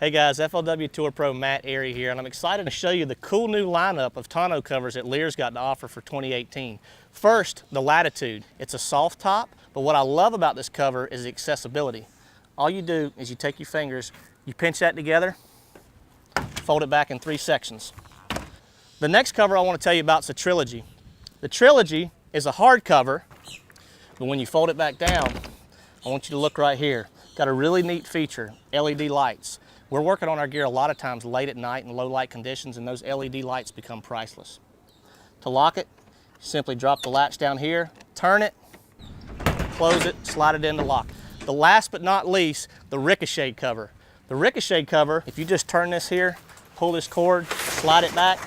Hey guys, FLW Tour Pro Matt Airy here, and I'm excited to show you the cool new lineup of tonneau covers that Leer's got to offer for 2018. First, the Latitude. It's a soft top, but what I love about this cover is the accessibility. All you do is you take your fingers, you pinch that together, fold it back in 3 sections. The next cover I want to tell you about is the Trilogy. The Trilogy is a hard cover, but when you fold it back down, I want you to look right here. Got a really neat feature, LED lights. We're working on our gear a lot of times late at night in low light conditions, and those LED lights become priceless. To lock it, simply drop the latch down here, turn it, close it, slide it in to lock. The last but not least, the Ricocheted cover. The Ricocheted cover, if you just turn this here, pull this cord, slide it back,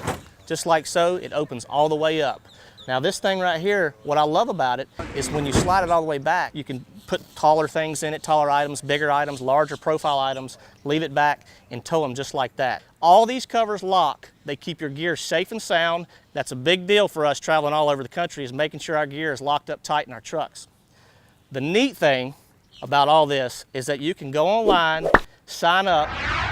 just like so, it opens all the way up. Now this thing right here, what I love about it is when you slide it all the way back, you can put taller things in it, taller items, bigger items, larger profile items, leave it back and tow them just like that. All these covers lock. They keep your gear safe and sound. That's a big deal for us traveling all over the country, is making sure our gear is locked up tight in our trucks. The neat thing about all this is that you can go online, sign up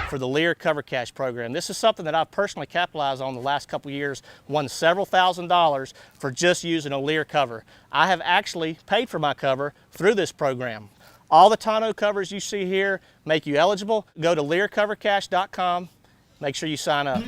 for the LEER Cover Cash program. This is something that I've personally capitalized on the last couple years, won several $1000s for just using a LEER cover. I have actually paid for my cover through this program. All the tonneau covers you see here make you eligible. Go to LEERcovercash.com, make sure you sign up.